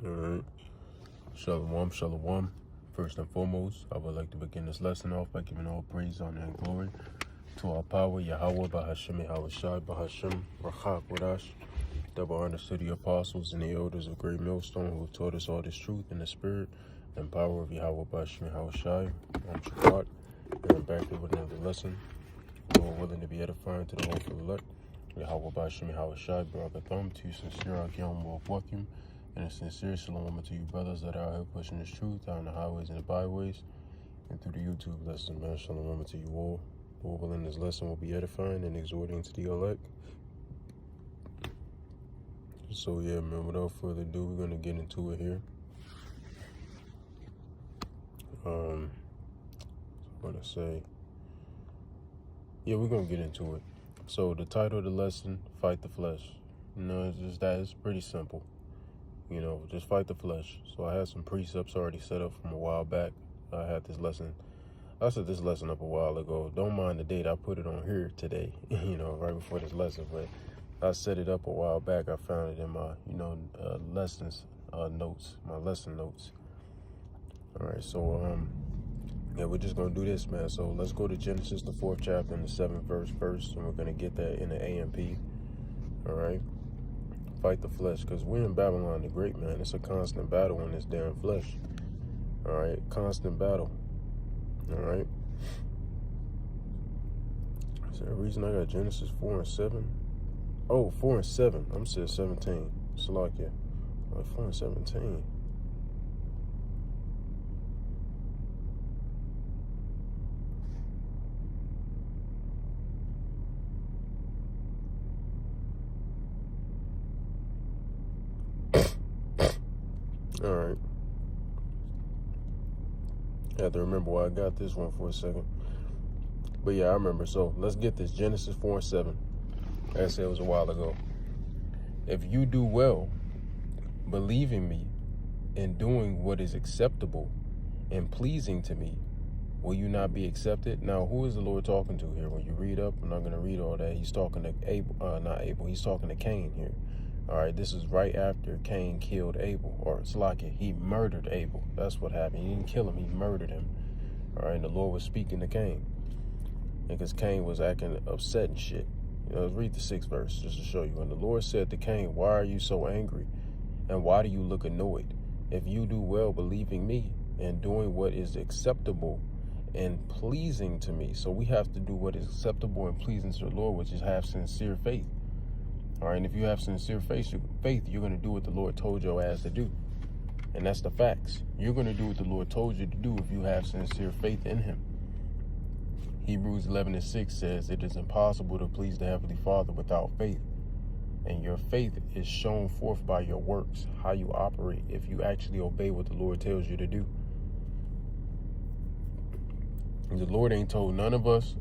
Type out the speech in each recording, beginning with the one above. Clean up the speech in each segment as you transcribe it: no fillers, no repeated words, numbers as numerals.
Alright. Shalom, shalom. First and foremost, I would like to begin this lesson off by giving all praise, honor, and glory to our power, Yahweh, Bahashem, Yahawashi, Bahashem, Rachak, Wadash. Double honors to the apostles and the elders of Great Millstone who have taught us all this truth in the spirit and power of Yahweh, Bahashem, Yahawashi. I'm Shabbat, and I'm back with another lesson. Lord willing to be edifying to the hopeful elect. Yahweh, Bahashem, Yahawashi, Barakatham, to you sincere, Akim, Wakim. And a sincere shalom to you brothers that are out here pushing this truth down the highways and the byways and through the YouTube lessons, man. Shalom to you all. Lord willing, this lesson will be edifying and exhorting to the elect. So yeah, man, without further ado, we're gonna get into it here. I'm gonna say, yeah, we're gonna get into it. So the title of the lesson, Fight the Flesh. You know, it's just that, it's pretty simple. You know, just fight the flesh. So I had some precepts already set up from a while back. I set this lesson up a while ago. Don't mind the date. I put it on here today, you know, right before this lesson. But I set it up a while back. I found it in my, lessons notes, my lesson notes. All right, so, yeah, we're just going to do this, man. So let's go to Genesis, the 4th chapter and the 7th verse first. And we're going to get that in the AMP. All right. Fight the flesh, because we're in Babylon the Great, man. It's a constant battle in this damn flesh. All right, constant battle. All right. Is there a reason I got Genesis 4 and 7? Oh, 4 and 7. I'm saying 17. Salakia. Like 4 and 17. All right. I have to remember why I got this one for a second. But yeah, I remember. So let's get this. Genesis 4 and 7. Like I said, it was a while ago. If you do well, believing me and doing what is acceptable and pleasing to me, will you not be accepted? Now, who is the Lord talking to here? When you read up, I'm not going to read all that. He's talking to he's talking to Cain here. All right, this is right after Cain killed Abel, or Salakia, he murdered Abel. That's what happened. He didn't kill him, he murdered him. All right, and the Lord was speaking to Cain. Because Cain was acting upset and shit. You know, let's read the 6th verse just to show you. And the Lord said to Cain, why are you so angry? And why do you look annoyed? If you do well believing me and doing what is acceptable and pleasing to me. So we have to do what is acceptable and pleasing to the Lord, which is have sincere faith. All right, and if you have sincere faith, you're going to do what the Lord told your ass to do. And that's the facts. You're going to do what the Lord told you to do if you have sincere faith in him. Hebrews 11 and 6 says, it is impossible to please the Heavenly Father without faith. And your faith is shown forth by your works, how you operate, if you actually obey what the Lord tells you to do. And the Lord ain't told none of us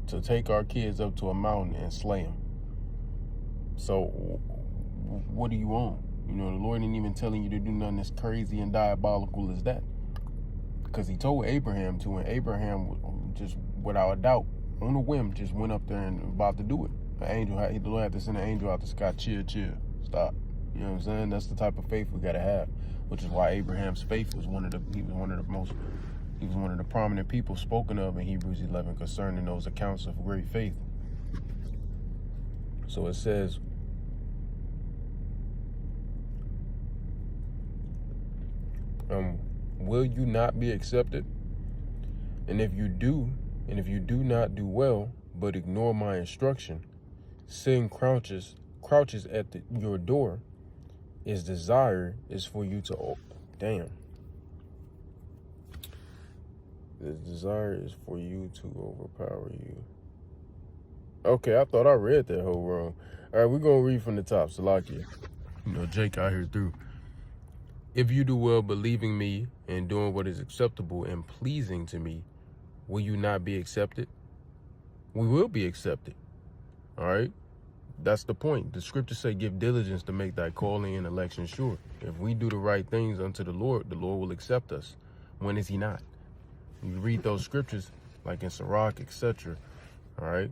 to take our kids up to a mountain and slay them. So what do you want? You know, the Lord ain't even telling you to do nothing as crazy and diabolical as that. Because he told Abraham to, and Abraham just without a doubt, on a whim, just went up there and about to do it. The Lord had to send an angel out the sky, chill, stop. You know what I'm saying? That's the type of faith we gotta have, which is why Abraham's faith was one of the prominent people spoken of in Hebrews 11 concerning those accounts of great faith. So it says, will you not be accepted? And if you do not do well, but ignore my instruction, sin crouches at your door. Its desire is for you to, The desire is for you to overpower you. Okay, I thought I read that whole wrong. All right, we're going to read from the top. Salakia. You know, Jake out here through. If you do well believing me and doing what is acceptable and pleasing to me, will you not be accepted? We will be accepted. All right? That's the point. The scriptures say, give diligence to make thy calling and election sure. If we do the right things unto the Lord will accept us. When is he not? You read those scriptures, like in Sirach, etc. All right?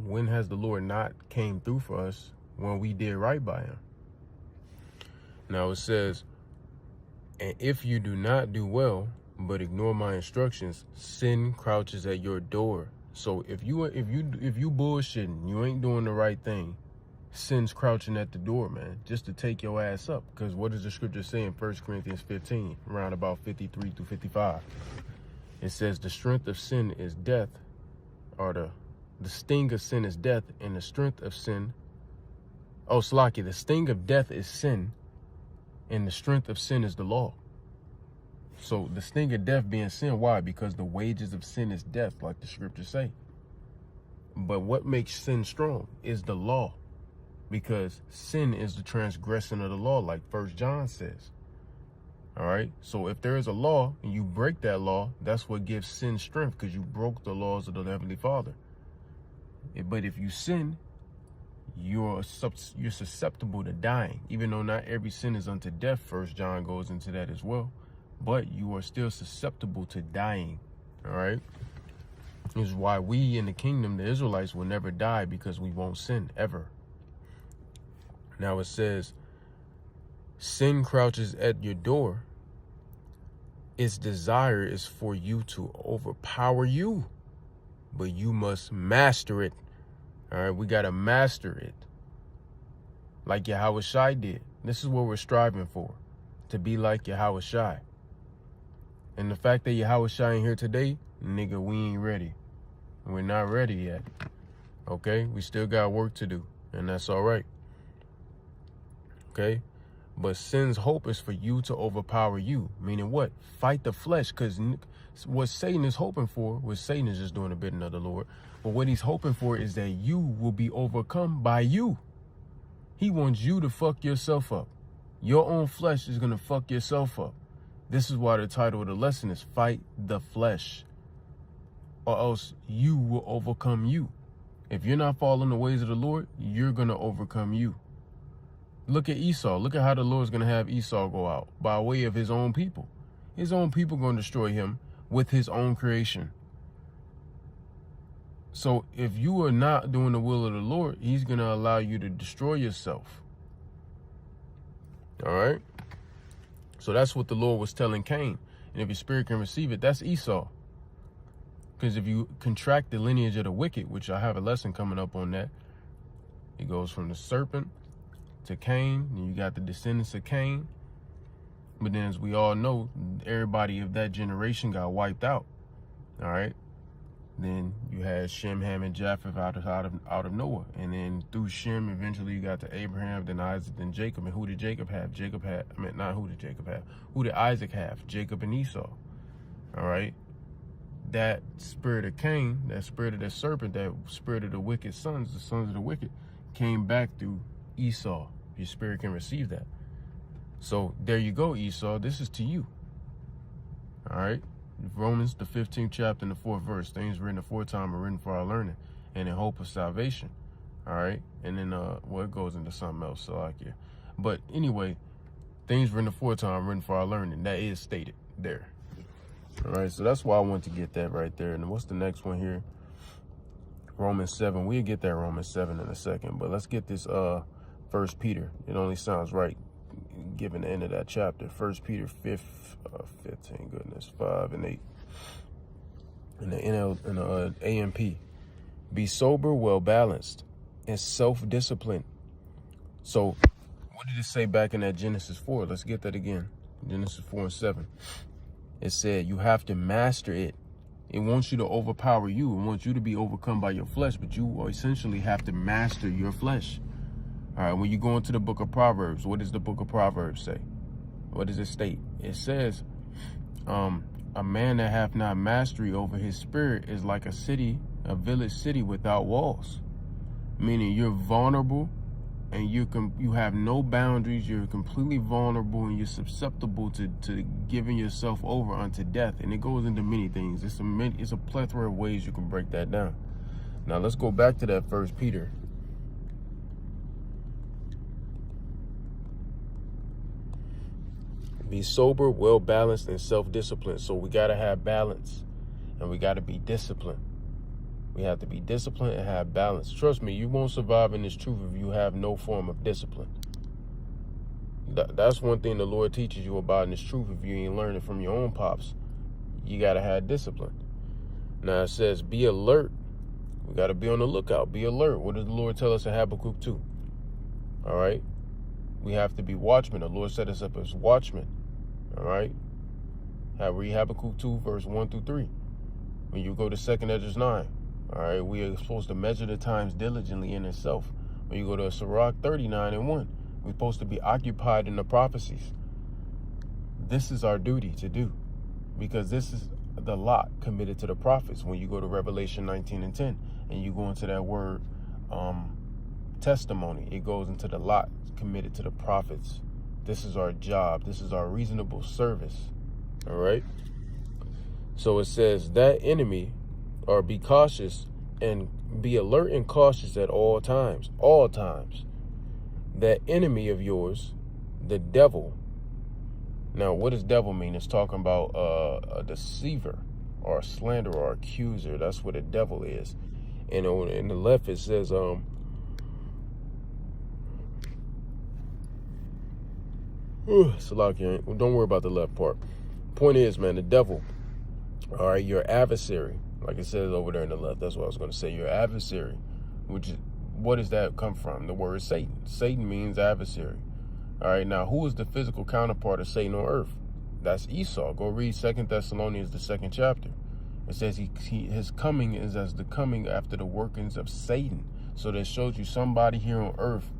When has the Lord not came through for us when we did right by him? Now it says, and if you do not do well, but ignore my instructions, sin crouches at your door. So if you bullshitting, you ain't doing the right thing, sin's crouching at the door, man, just to take your ass up. Because what does the scripture say in 1 Corinthians 15, around about 53 through 55? It says the strength of sin is death, or the sting of sin is death, and the strength of sin, the sting of death is sin, and the strength of sin is the law. So the sting of death being sin, why? Because the wages of sin is death, like the scriptures say. But what makes sin strong is the law, because sin is the transgression of the law, like 1 John says. All right. So if there is a law and you break that law, that's what gives sin strength, because you broke the laws of the Heavenly Father. But if you sin, you're susceptible to dying, even though not every sin is unto death. 1 John goes into that as well. But you are still susceptible to dying. All right. This is why we in the kingdom, the Israelites, will never die, because we won't sin ever. Now it says, sin crouches at your door. Its desire is for you to overpower you, but you must master it. All right, we got to master it, like Yahushua did. This is what we're striving for, to be like Yahushua. And the fact that Yahushua ain't here today, nigga, we ain't ready. We're not ready yet. Okay, we still got work to do, and that's all right. Okay, but sin's hope is for you to overpower you. Meaning what? Fight the flesh, because what Satan is hoping for, Satan is just doing a bidding of the Lord, but what he's hoping for is that you will be overcome by you. He wants you to fuck yourself up. Your own flesh is going to fuck yourself up. This is why the title of the lesson is Fight the Flesh, or else you will overcome you. If you're not following the ways of the Lord, you're going to overcome you. Look at Esau. Look at how the Lord's going to have Esau go out, by way of his own people. His own people going to destroy him with his own creation. So if you are not doing the will of the Lord, he's going to allow you to destroy yourself. All right. So that's what the Lord was telling Cain. And if your spirit can receive it, that's Esau. Because if you contract the lineage of the wicked, which I have a lesson coming up on that, it goes from the serpent to Cain, and you got the descendants of Cain. But then, as we all know, everybody of that generation got wiped out. All right. Then you had Shem, Ham, and Japheth out of Noah, and then through Shem, eventually you got to Abraham, then Isaac, then Jacob. And who did Jacob have? Who did Isaac have? Jacob and Esau. All right. That spirit of Cain, that spirit of the serpent, that spirit of the wicked sons, the sons of the wicked, came back through Esau. Your spirit can receive that. So there you go, Esau. This is to you. All right. Romans, the 15th chapter and the 4th verse. Things written aforetime are written for our learning and in hope of salvation. All right. And then, it goes into something else. So but anyway, things written aforetime written for our learning. That is stated there. All right. So that's why I want to get that right there. And what's the next one here? Romans 7. We'll get that Romans 7 in a second. But let's get this 1 Peter. It only sounds right given the end of that chapter. 1 Peter 15, 5 and 8. In the NL and the AMP. Be sober, well balanced, and self-disciplined. So what did it say back in that Genesis 4? Let's get that again. Genesis 4 and 7. It said you have to master it. It wants you to overpower you. It wants you to be overcome by your flesh, but you essentially have to master your flesh. All right, when you go into the book of Proverbs, what does the book of Proverbs say? What does it state? It says, a man that hath not mastery over his spirit is like a village city without walls. Meaning you're vulnerable and you have no boundaries. You're completely vulnerable and you're susceptible to giving yourself over unto death. And it goes into many things. It's a plethora of ways you can break that down. Now let's go back to that 1 Peter. Be sober, well-balanced, and self-disciplined. So we got to have balance, and we got to be disciplined. We have to be disciplined and have balance. Trust me, you won't survive in this truth if you have no form of discipline. That's one thing the Lord teaches you about in this truth. If you ain't learning from your own pops, you got to have discipline. Now it says, be alert. We got to be on the lookout. Be alert. What does the Lord tell us in Habakkuk 2? All right. We have to be watchmen. The Lord set us up as watchmen. All right. Read Habakkuk 2, verse 1 through 3. When you go to 2nd Esdras 9, all right, we are supposed to measure the times diligently in itself. When you go to Sirach 39 and 1, we're supposed to be occupied in the prophecies. This is our duty to do, because this is the lot committed to the prophets. When you go to Revelation 19 and 10, and you go into that word testimony, it goes into the lot committed to the prophets. This is our job. This is our reasonable service. All right. So it says that enemy, or be cautious and be alert and cautious at all times. All times. That enemy of yours, the devil. Now, what does devil mean? It's talking about a deceiver or a slanderer or accuser. That's what a devil is. And in the left, it says, Salakia, don't worry about the left part. Point is, man, the devil, all right, your adversary, like it says over there in the left, that's what I was going to say, your adversary, which is, what does that come from? The word Satan. Satan means adversary. All right, now, who is the physical counterpart of Satan on earth? That's Esau. Go read 2 Thessalonians, the 2nd chapter. It says his coming is as the coming after the workings of Satan. So that shows you somebody here on earth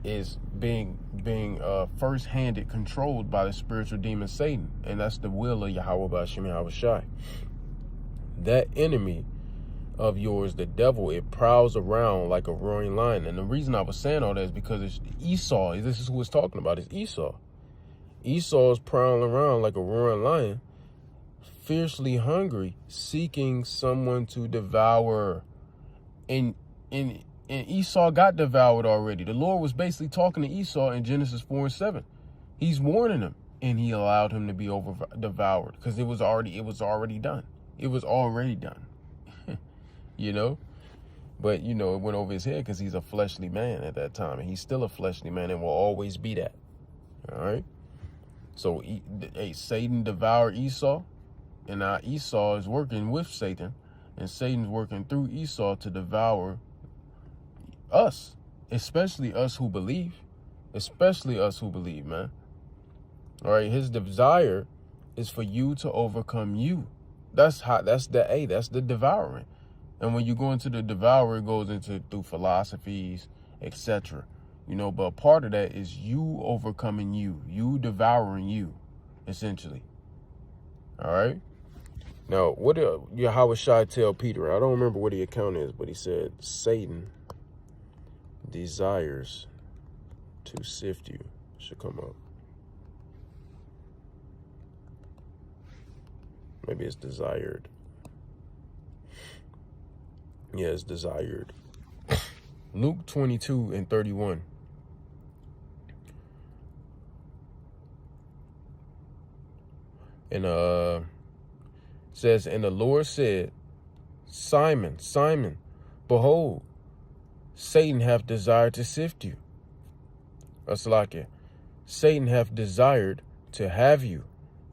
is being first-handed controlled by the spiritual demon Satan. And that's the will of Yahweh B'Hashem Yahweh Shai. That enemy of yours, the devil, it prowls around like a roaring lion. And the reason I was saying all that is because it's Esau. This is who it's talking about. It's Esau. Esau is prowling around like a roaring lion, fiercely hungry, seeking someone to devour. And Esau got devoured already. The Lord was basically talking to Esau in Genesis 4 and 7. He's warning him, and he allowed him to be devoured because it was already done. It was already done. You know? But, you know, it went over his head because he's a fleshly man at that time. And he's still a fleshly man and will always be that. All right? So, Satan devoured Esau. And now Esau is working with Satan. And Satan's working through Esau to devour us. Especially us who believe. Especially us who believe, man. All right? His desire is for you to overcome you. That's the devouring. And when you go into the devourer, it goes into through philosophies, etc. You know, but part of that is you overcoming you devouring you, essentially. All right. Now, what did Yahweh Shai tell Peter? I don't remember what the account is, but he said Satan desires to sift you. Should come up. Maybe it's desired. Yeah, it's desired. Luke 22 and 31. And says, and the Lord said, Simon, Simon, behold, Satan hath desired to sift you. Salakia. Satan hath desired to have you,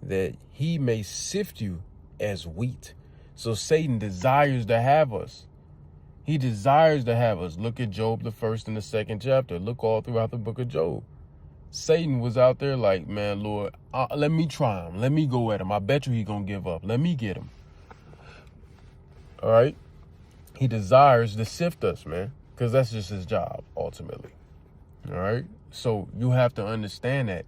that he may sift you as wheat. So Satan desires to have us. He desires to have us. Look at Job, the 1st and the 2nd chapter. Look all throughout the book of Job. Satan was out there like, man, Lord, let me try him. Let me go at him. I bet you he's going to give up. Let me get him. All right. He desires to sift us, man, because that's just his job, ultimately. All right. So you have to understand that.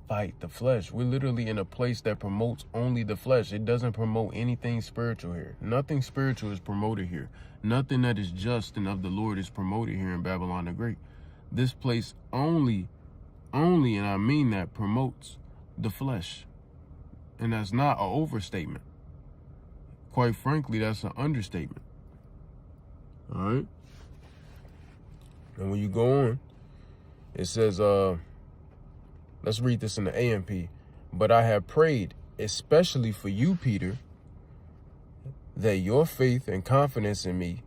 Fight the flesh. We're literally in a place that promotes only the flesh. It doesn't promote anything spiritual here. Nothing spiritual is promoted here. Nothing that is just and of the Lord is promoted here in Babylon the Great. This place only, and I mean that, promotes the flesh. And that's not an overstatement. Quite frankly, that's an understatement. All right? And when you go on, it says, let's read this in the AMP. But I have prayed, especially for you, Peter, that your faith and confidence in me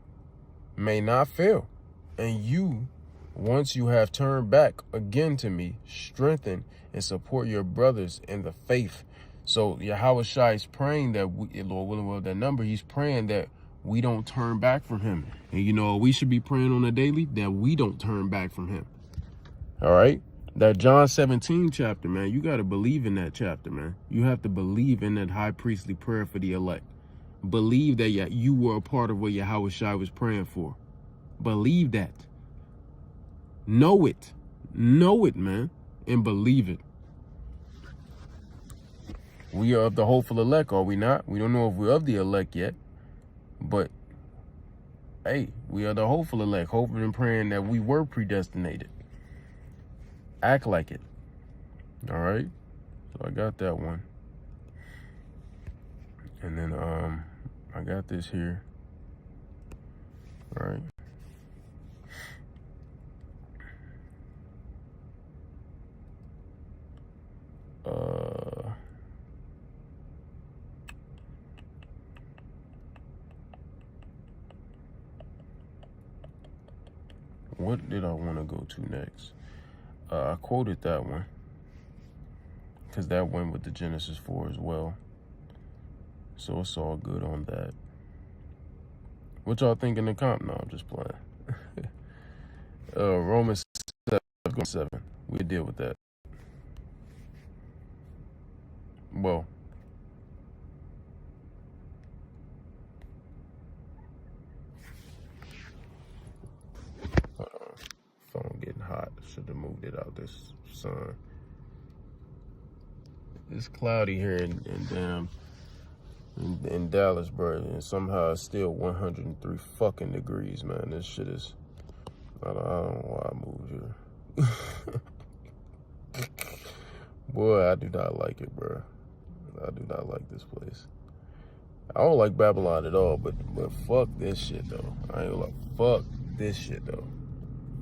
may not fail, and you Once you have turned back again to me, strengthen and support your brothers in the faith. So Yahweh Shai is praying that we, Lord willing, well, that number, he's praying that we don't turn back from him. And you know, we should be praying on a daily that we don't turn back from him. All right. That John 17 chapter, man, you got to believe in that chapter, man. You have to believe in that high priestly prayer for the elect. Believe that you were a part of what Yahweh Shai was praying for. Believe that. Know it. Know it, man. And believe it. We are of the hopeful elect, are we not? We don't know if we're of the elect yet. But, hey, we are the hopeful elect, hoping and praying that we were predestinated. Act like it. All right? So I got that one. And then I got this here. All right. What did I want to go to next? I quoted that one because that went with the Genesis 4 as well. So it's all good on that. What y'all think in the comp? No, I'm just playing. Romans 7. We deal with that. Well, phone getting hot. Should have moved it out this sun. It's cloudy here in Dallas, bro, and somehow it's still 103 fucking degrees, man. This shit is, I don't know why I moved here. Boy, I do not like it, bro. I do not like this place. I don't like Babylon at all, but fuck this shit, though. I ain't gonna lie, fuck this shit, though.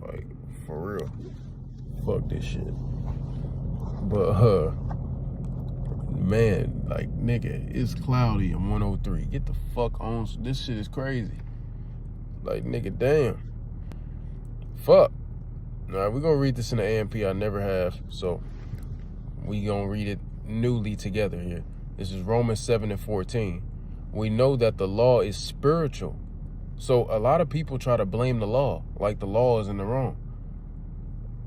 Like, for real. Fuck this shit. But, man, like, nigga, it's cloudy in 103. Get the fuck on. This shit is crazy. Like, nigga, damn. Fuck. All right, we're gonna read this in the AMP. I never have, so we gonna read it newly together here. This is Romans 7:14. We know that the law is spiritual. So a lot of people try to blame the law, like the law is in the wrong.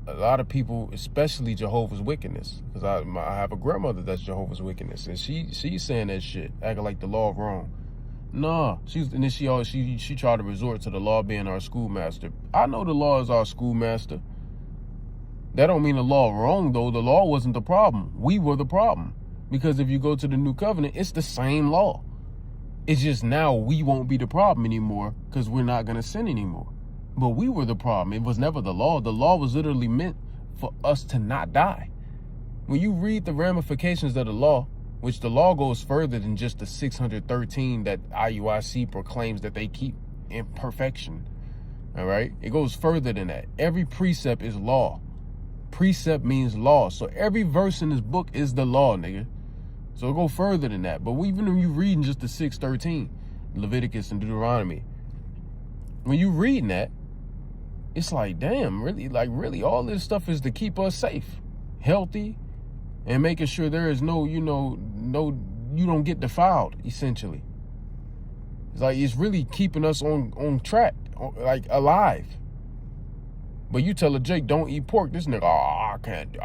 A lot of people, especially Jehovah's Wickedness, because I have a grandmother that's Jehovah's Wickedness, and she's saying that shit, acting like the law wrong. Nah, and then she tried to resort to the law being our schoolmaster. I know the law is our schoolmaster. That don't mean the law wrong, though. The law wasn't the problem. We were the problem. Because if you go to the New Covenant, it's the same law. It's just now we won't be the problem anymore because we're not going to sin anymore. But we were the problem. It was never the law. The law was literally meant for us to not die. When you read the ramifications of the law, which the law goes further than just the 613 that IUIC proclaims that they keep in perfection. All right? It goes further than that. Every precept is law. Precept means law. So every verse in this book is the law, nigga. So go further than that. But even when you reading just the 613, Leviticus and Deuteronomy, when you reading that, it's like, damn, really, all this stuff is to keep us safe, healthy, and making sure there is no, you don't get defiled, essentially. It's like, it's really keeping us on track, like alive. But you tell a Jake, don't eat pork. This nigga, I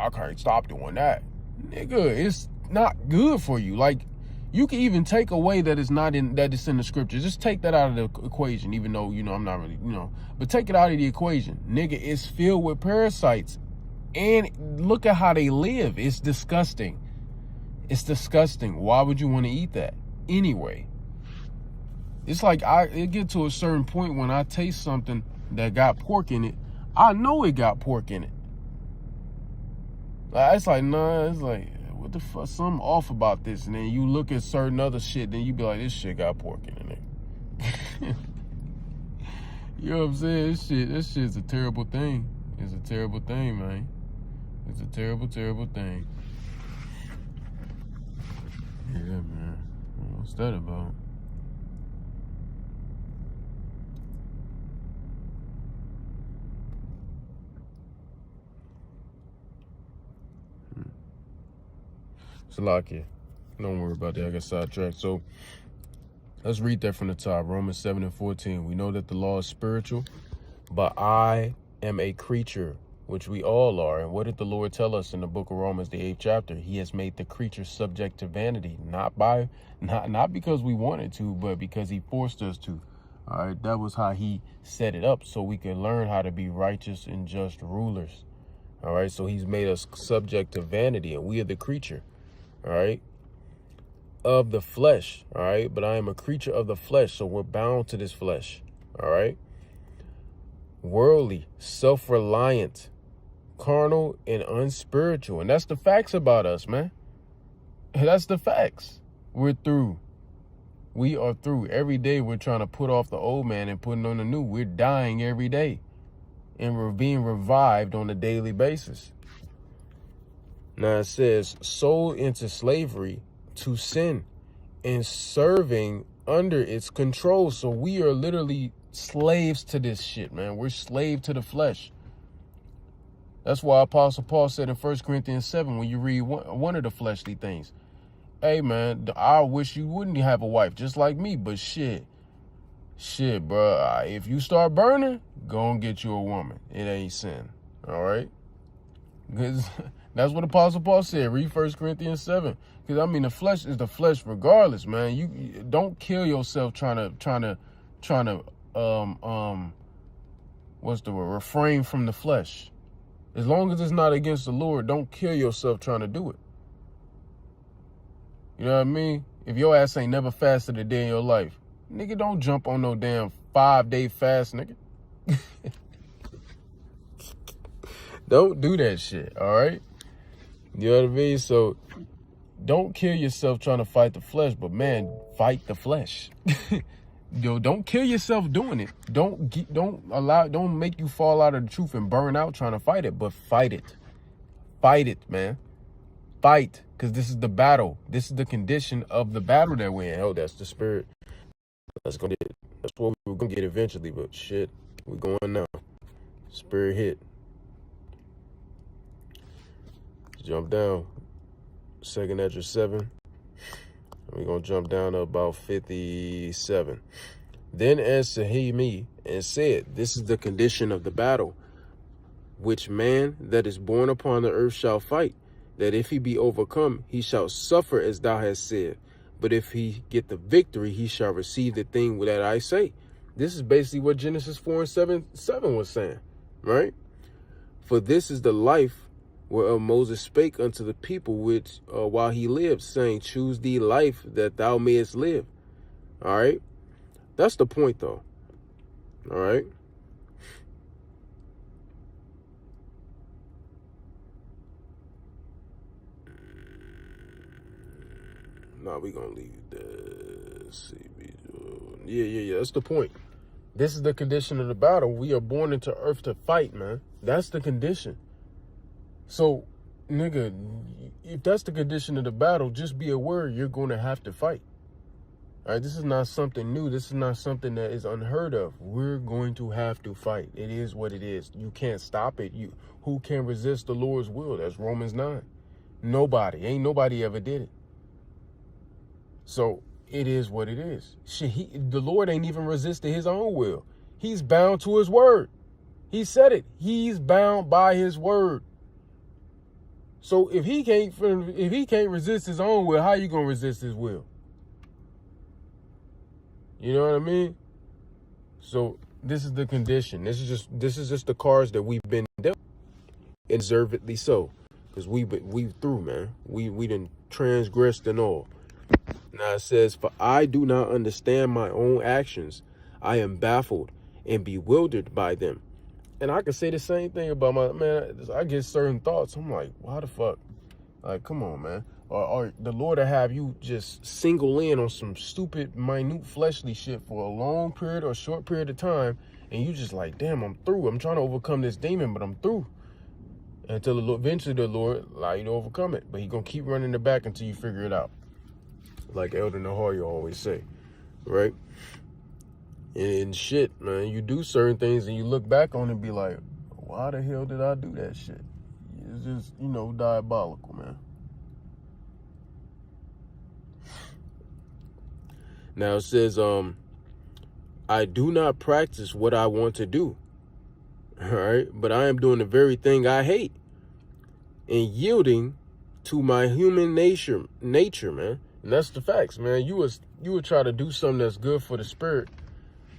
can't stop doing that. Nigga, it's not good for you. Like, you can even take away that it's in the scriptures. Just take that out of the equation, even though, I'm not really, but take it out of the equation. Nigga, it's filled with parasites. And look at how they live. It's disgusting. It's disgusting. Why would you want to eat that anyway? It's like it get to a certain point when I taste something that got pork in it, I know it got pork in it. It's like, nah, it's like, what the fuck, something off about this. And then you look at certain other shit, then you be like, this shit got pork in it. You know what I'm saying? This shit's a terrible thing. It's a terrible thing, man. It's a terrible, terrible thing. Yeah, man. What's that about? Salakia. Don't worry about that. I got sidetracked. So let's read that from the top. Romans 7:14. We know that the law is spiritual, but I am a creature, which we all are. And what did the Lord tell us in the book of Romans, the 8th chapter? He has made the creature subject to vanity, not because we wanted to, but because he forced us to. All right, that was how he set it up, so we could learn how to be righteous and just rulers. All right, so he's made us subject to vanity, and we are the creature. All right, of the flesh. All right, but I am a creature of the flesh, so we're bound to this flesh. All right, worldly, self-reliant, carnal, and unspiritual. And that's the facts about us, man. That's the facts. We're through. We are through. Every day we're trying to put off the old man and putting on the new. We're dying every day. And we're being revived on a daily basis. Now it says, sold into slavery to sin and serving under its control. So we are literally slaves to this shit, man. We're slave to the flesh. That's why Apostle Paul said in 1 Corinthians 7, when you read one of the fleshly things, hey, man, I wish you wouldn't have a wife just like me, but shit, bro, if you start burning, go and get you a woman. It ain't sin, all right? Because that's what Apostle Paul said. Read 1 Corinthians 7. Because, I mean, the flesh is the flesh regardless, man. You don't kill yourself trying to what's the word? Refrain from the flesh. As long as it's not against the Lord, don't kill yourself trying to do it. You know what I mean? If your ass ain't never fasted a day in your life, nigga, don't jump on no damn 5-day fast, nigga. Don't do that shit, all right? You know what I mean? So don't kill yourself trying to fight the flesh, but man, fight the flesh. Yo, don't kill yourself doing it. Don't make you fall out of the truth and burn out trying to fight it, but fight it. Fight it, man. Fight, because this is the battle. This is the condition of the battle that we're in. Oh, that's the spirit. That's what we're gonna get eventually, but shit, we're going now. Spirit hit. Jump down. 2nd Ezra 7. We're gonna jump down to about 57. Then answered he me and said, this is the condition of the battle, which man that is born upon the earth shall fight, that if he be overcome, he shall suffer as thou hast said. But if he get the victory, he shall receive the thing that I say. This is basically what Genesis 4:7 was saying, right? For this is the life whereof Moses spake unto the people which while he lived, saying, choose thee life that thou mayest live. All right? That's the point, though. All right? Nah, we gonna leave this. Yeah. That's the point. This is the condition of the battle. We are born into earth to fight, man. That's the condition. So, nigga, if that's the condition of the battle, just be aware you're going to have to fight. All right, this is not something new. This is not something that is unheard of. We're going to have to fight. It is what it is. You can't stop it. Who can resist the Lord's will? That's Romans 9. Nobody. Ain't nobody ever did it. So it is what it is. The Lord ain't even resisted his own will. He's bound to his word. He said it. He's bound by his word. So if he can't resist his own will, how you gonna resist his will? You know what I mean? So this is the condition. This is just the cards that we've been dealt, and deservedly so, because we through, man. We done transgressed and all. Now it says, for I do not understand my own actions. I am baffled and bewildered by them. And I can say the same thing about I get certain thoughts. I'm like, why the fuck? Like, come on, man. Or the Lord will have you just single in on some stupid, minute, fleshly shit for a long period or short period of time. And you just like, damn, I'm through. I'm trying to overcome this demon, but I'm through. Until eventually the Lord allow you to overcome it. But he going to keep running it back until you figure it out. Like Elder Naharia always say, right? And shit, man, you do certain things and you look back on it and be like, why the hell did I do that shit? It's just, diabolical, man. Now it says, I do not practice what I want to do. All right. But I am doing the very thing I hate and yielding to my human nature, man. And that's the facts, man. You would try to do something that's good for the spirit,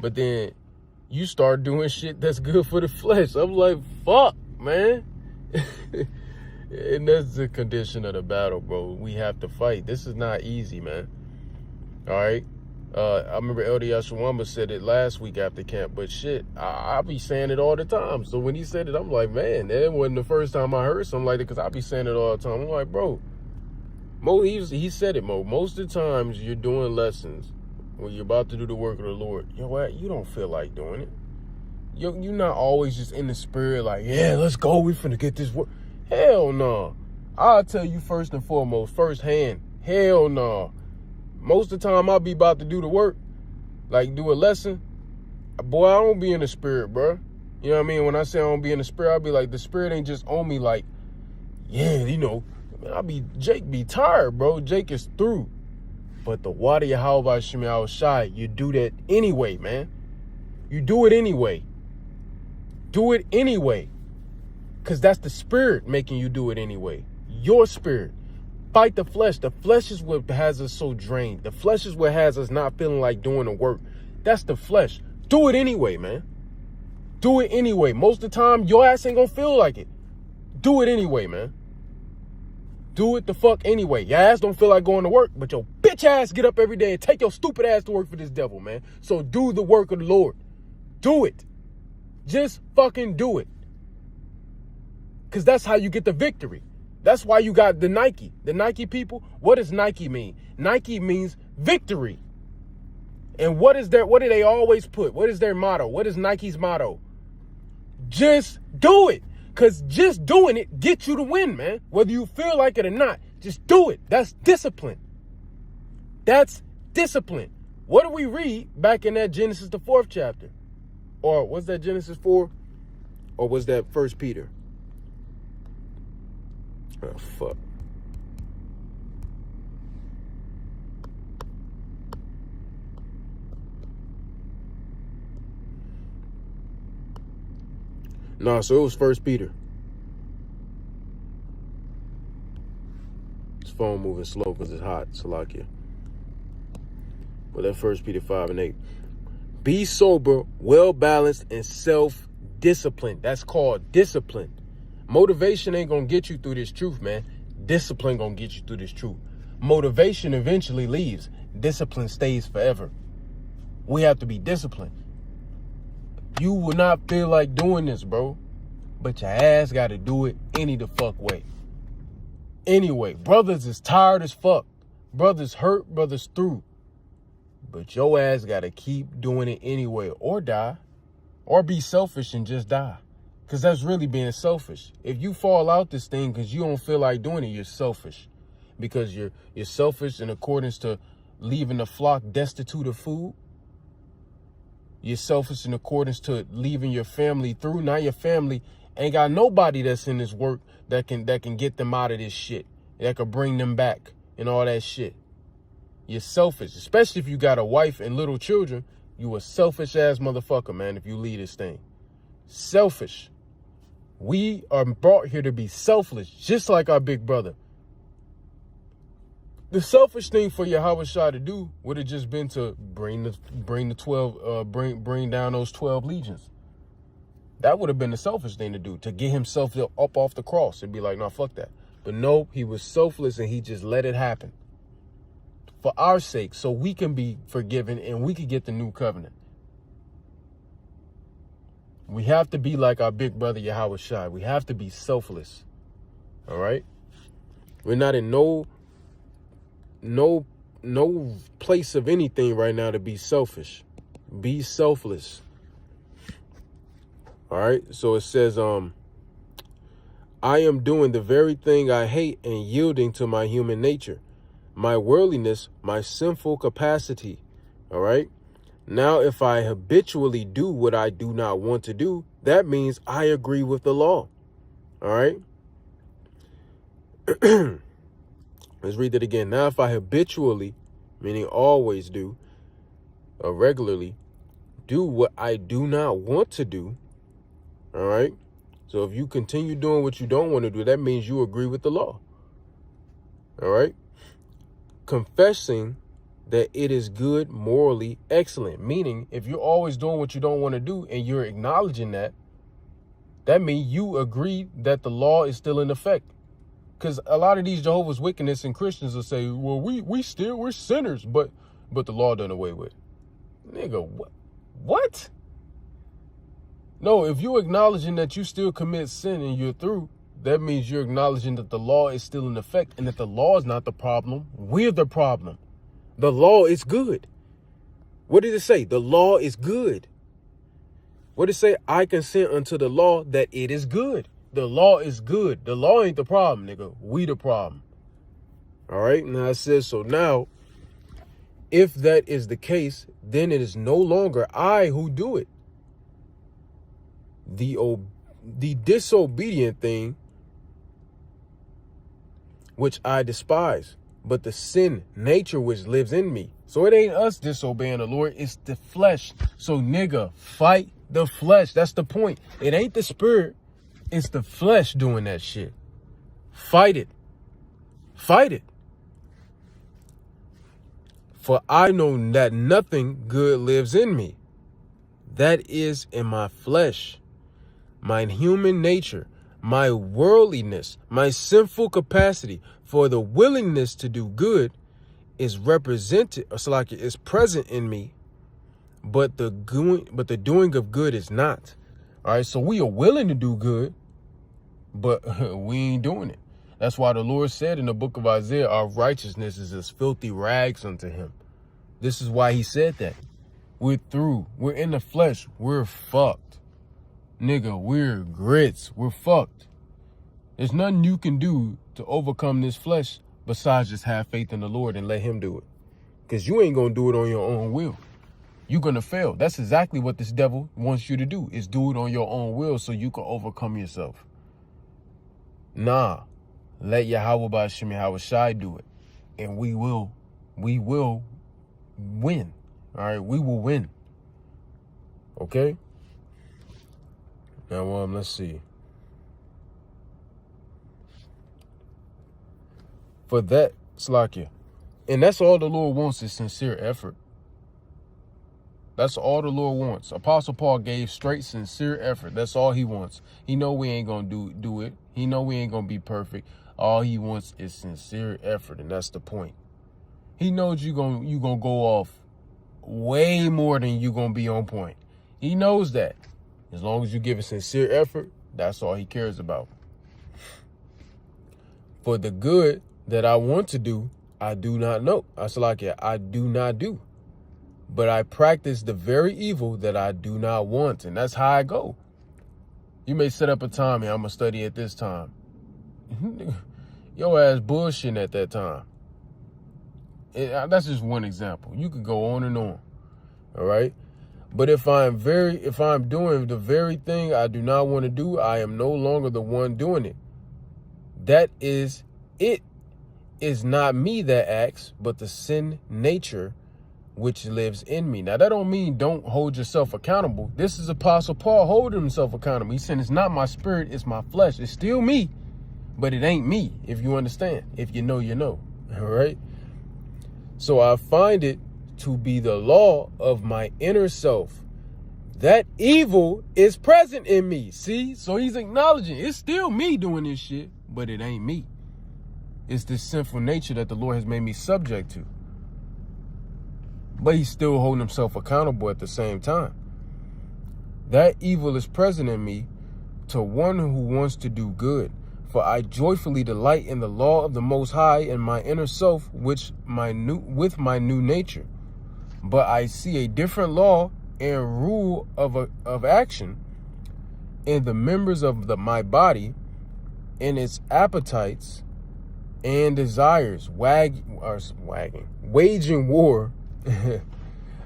but then you start doing shit that's good for the flesh. I'm like, fuck, man. And that's the condition of the battle, bro. We have to fight. This is not easy, man. All right. I remember Elder Yashawamba said it last week after camp, but shit, I be saying it all the time. So when he said it, I'm like, man, that wasn't the first time I heard something like that, because I be saying it all the time. I'm like, bro, he said it, Mo. Most of the times you're doing lessons when you're about to do the work of the Lord, you know what? You don't feel like doing it. You're not always just in the spirit like, yeah, let's go. We finna get this work. Hell no. I'll tell you first and foremost, firsthand, hell no. Most of the time I'll be about to do the work, like do a lesson. Boy, I don't be in the spirit, bro. You know what I mean? When I say I don't be in the spirit, I'll be like, the spirit ain't just on me like, yeah, you know, Jake be tired, bro. Jake is through. But the water Yahweh Shemi Shai, you do that anyway, man. You do it anyway. Do it anyway. Because that's the spirit making you do it anyway. Your spirit. Fight the flesh. The flesh is what has us so drained. The flesh is what has us not feeling like doing the work. That's the flesh. Do it anyway, man. Do it anyway. Most of the time, your ass ain't gonna feel like it. Do it anyway, man. Do it the fuck anyway. Your ass don't feel like going to work, but your bitch ass get up every day and take your stupid ass to work for this devil, man. So do the work of the Lord. Do it. Just fucking do it. Because that's how you get the victory. That's why you got the Nike. The Nike people, what does Nike mean? Nike means victory. And what do they always put? What is their motto? What is Nike's motto? Just do it. Because just doing it gets you to win, man. Whether you feel like it or not, just do it. That's discipline. That's discipline. What do we read back in that Genesis, the 4th chapter? Or was that Genesis 4? Or was that 1 Peter? Oh, fuck. No, so it was 1 Peter. This phone moving slow because it's hot. Salakia. But that 1 Peter 5 and 8. Be sober, well-balanced, and self-disciplined. That's called discipline. Motivation ain't gonna get you through this truth, man. Discipline gonna get you through this truth. Motivation eventually leaves. Discipline stays forever. We have to be disciplined. You will not feel like doing this, bro. But your ass gotta do it any the fuck way. Anyway, brothers is tired as fuck. Brothers hurt, brothers through. But your ass gotta keep doing it anyway, or die. Or be selfish and just die. Because that's really being selfish. If you fall out this thing because you don't feel like doing it, you're selfish. Because you're selfish in accordance to leaving the flock destitute of food. You're selfish in accordance to leaving your family through. Now your family ain't got nobody that's in this work that can get them out of this shit. That could bring them back and all that shit. You're selfish. Especially if you got a wife and little children. You a selfish ass motherfucker, man, if you lead this thing. Selfish. We are brought here to be selfless, just like our big brother. The selfish thing for Yahweh Shai to do would have just been to bring down those 12 legions. That would have been the selfish thing to do, to get himself up off the cross and be like, no, fuck that. But no, he was selfless and he just let it happen for our sake, so we can be forgiven and we can get the new covenant. We have to be like our big brother Yahweh Shai. We have to be selfless. All right? We're not in no place of anything right now to be selfish. Be selfless. All right? So it says, I am doing the very thing I hate and yielding to my human nature, my worldliness, my sinful capacity. All right? Now, if I habitually do what I do not want to do, that means I agree with the law. All right? Let's read that again. Now, if I habitually, meaning always do regularly do what I do not want to do, all right? So if you continue doing what you don't want to do, that means you agree with the law, all right? Confessing that it is good, morally excellent, meaning if you're always doing what you don't want to do and you're acknowledging that, that means you agree that the law is still in effect. Because a lot of these Jehovah's Witness and Christians will say, well, we're sinners, but the law done away with. Nigga, what? No, if you're acknowledging that you still commit sin and you're through, that means you're acknowledging that the law is still in effect and that the law is not the problem. We're the problem. The law is good. What did it say? The law is good. What did it say? I consent unto the law that it is good. The law is good. The law ain't the problem, nigga. We the problem. All right. Now it says, so now, if that is the case, then it is no longer I who do it. The disobedient thing, which I despise, but the sin nature which lives in me. So it ain't us disobeying the Lord, it's the flesh. So nigga, fight the flesh. That's the point. It ain't the spirit, it's the flesh doing that shit. Fight it. Fight it. For I know that nothing good lives in me. That is in my flesh, my human nature, my worldliness, my sinful capacity for the willingness to do good is represented, or like is present in me, but the doing of good is not. All right, so we are willing to do good, but we ain't doing it. That's why the Lord said in the book of Isaiah, our righteousness is as filthy rags unto him. This is why he said that. We're through. We're in the flesh. We're fucked. Nigga, we're grits. We're fucked. There's nothing you can do to overcome this flesh besides just have faith in the Lord and let him do it. Because you ain't going to do it on your own will. You're going to fail. That's exactly what this devil wants you to do, is do it on your own will so you can overcome yourself. Nah. Let Yahweh Ba'Shem Yahweh Shai do it. And we will win. All right, we will win. Okay? Now, let's see. For that, Slakia. And that's all the Lord wants is sincere effort. That's all the Lord wants. Apostle Paul gave straight, sincere effort. That's all he wants. He know we ain't going to do it. He know we ain't going to be perfect. All he wants is sincere effort, and that's the point. He knows you gonna go off way more than you going to be on point. He knows that. As long as you give a sincere effort, that's all he cares about. For the good that I want to do, I do not know. I do not do. But I practice the very evil that I do not want. And that's how I go. You may set up a time, and I'm going to study at this time. Your ass bullshitting at that time. That's just one example. You could go on and on. All right. But if I'm doing the very thing I do not want to do, I am no longer the one doing it. That is, it is not me that acts, but the sin nature which lives in me. Now, that don't mean don't hold yourself accountable. This is Apostle Paul holding himself accountable. He's saying it's not my spirit, it's my flesh. It's still me, but it ain't me, if you understand. If you know, you know. All right? So I find it to be the law of my inner self. That evil is present in me. See? So he's acknowledging it's still me doing this shit, but it ain't me. It's this sinful nature that the Lord has made me subject to. But he's still holding himself accountable at the same time. That evil is present in me to one who wants to do good. For I joyfully delight in the law of the Most High in my inner self, with my new nature. But I see a different law and rule of action in the members of my body, in its appetites and desires, waging war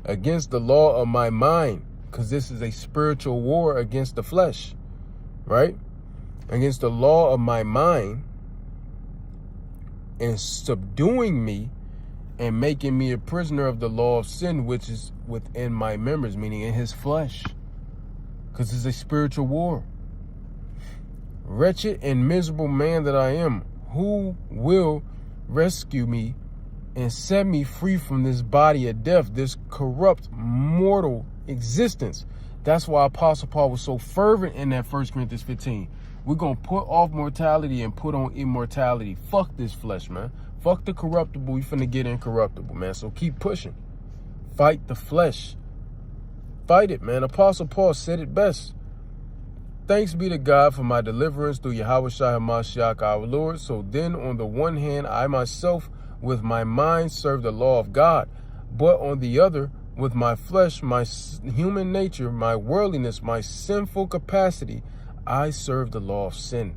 against the law of my mind, because this is a spiritual war against the flesh, right? Against the law of my mind, and subduing me and making me a prisoner of the law of sin, which is within my members, meaning in his flesh, because it's a spiritual war. Wretched and miserable man that I am, who will rescue me and set me free from this body of death, this corrupt, mortal existence? That's why Apostle Paul was so fervent in that 1 Corinthians 15. We're going to put off mortality and put on immortality. Fuck this flesh, man. Fuck the corruptible. We finna get incorruptible, man. So keep pushing. Fight the flesh. Fight it, man. Apostle Paul said it best. Thanks be to God for my deliverance through Yahushua HaMashiach our Lord. So then, on the one hand, I myself with my mind serve the law of God, but on the other, with my flesh, my human nature, my worldliness, my sinful capacity, I serve the law of sin.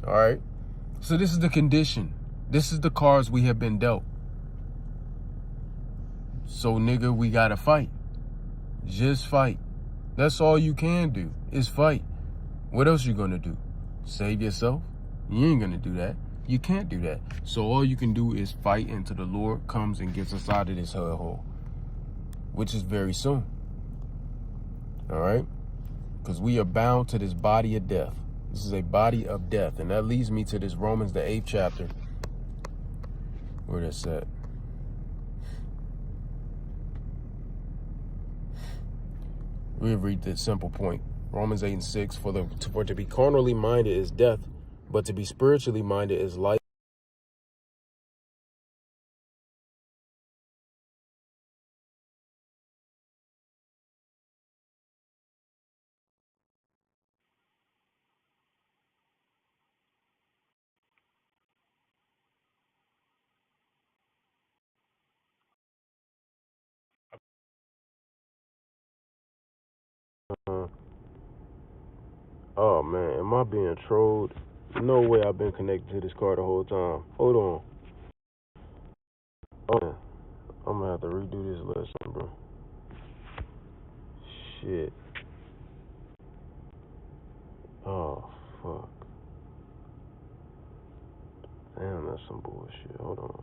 All right? So this is the condition. This is the cards we have been dealt. So, nigga, we gotta fight. Just fight. That's all you can do, is fight. What else you gonna do? Save yourself? You ain't gonna do that. You can't do that. So all you can do is fight until the Lord comes and gets us out of this hellhole, which is very soon. All right? Because we are bound to this body of death. This is a body of death. And that leads me to this Romans, the 8th chapter. Where that's at. We'll read this simple point. Romans 8 and 6. For to be carnally minded is death, but to be spiritually minded is life. Oh man, am I being trolled? No way I've been connected to this car the whole time. Hold on. Oh, man. I'm gonna have to redo this lesson, bro. Shit. Oh, fuck. Damn, that's some bullshit. Hold on.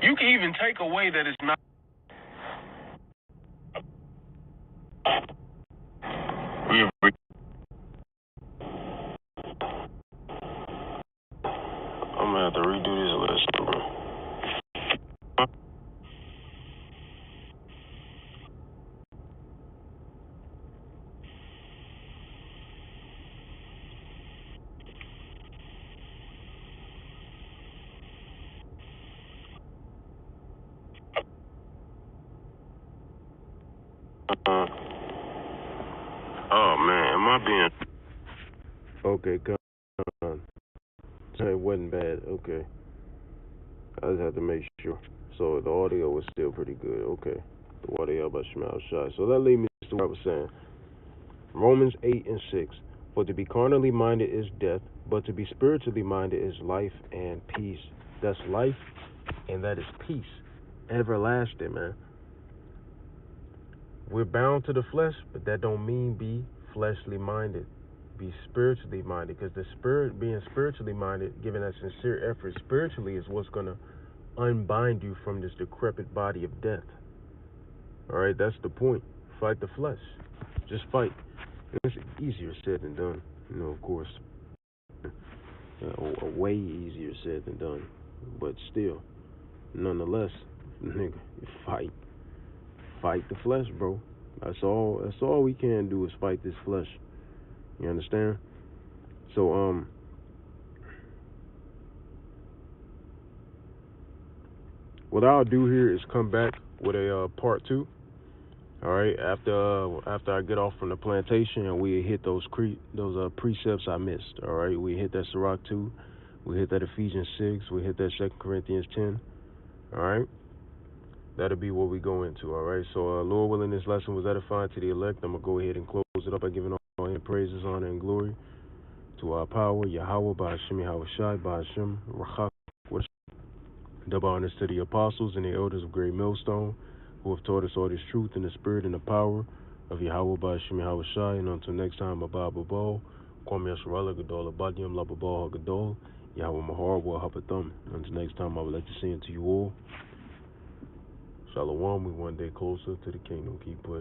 You can even take away that it's not. I'm gonna have to redo this lesson, bro. Oh man, am I being? Okay, come on. It wasn't bad. Okay, I just had to make sure. So the audio was still pretty good. Okay, the audio about Shemel Shai. So that leads me to what I was saying. Romans 8 and 6. For to be carnally minded is death, but to be spiritually minded is life and peace. That's life, and that is peace, everlasting, man. We're bound to the flesh, but that don't mean be fleshly minded. Be spiritually minded, because the spirit, being spiritually minded, giving that sincere effort spiritually, is what's going to unbind you from this decrepit body of death. All right, that's the point. Fight the flesh. Just fight. It's easier said than done, of course. Way easier said than done. But still, nonetheless, nigga, fight. Fight the flesh, bro. That's all we can do is fight this flesh. You understand? So, what I'll do here is come back with a part 2. All right, after I get off from the plantation and we hit those precepts I missed. All right, we hit that Sirach 2. We hit that Ephesians 6. We hit that 2 Corinthians 10. All right? That'll be what we go into. All right? So, Lord willing, this lesson was edifying to the elect. I'm going to go ahead and close it up by giving all him praises, honor, and glory to our power, Yahweh, by Hashem, Yahweh Shai, by Hashem, Rachak, double honors to the apostles and the elders of Great Millstone, who have taught us all this truth in the spirit and the power of Yahweh, by Hashem, Yahweh Shai. And until next time, Abba Babal, Kwame Yasharala, Gadol, Abadium, Lababal, Gadol, Yahweh Mahar, Wa Hapathum. Until next time, I would like to say unto you all, Shalom, we one day closer to the kingdom. Keep pushing.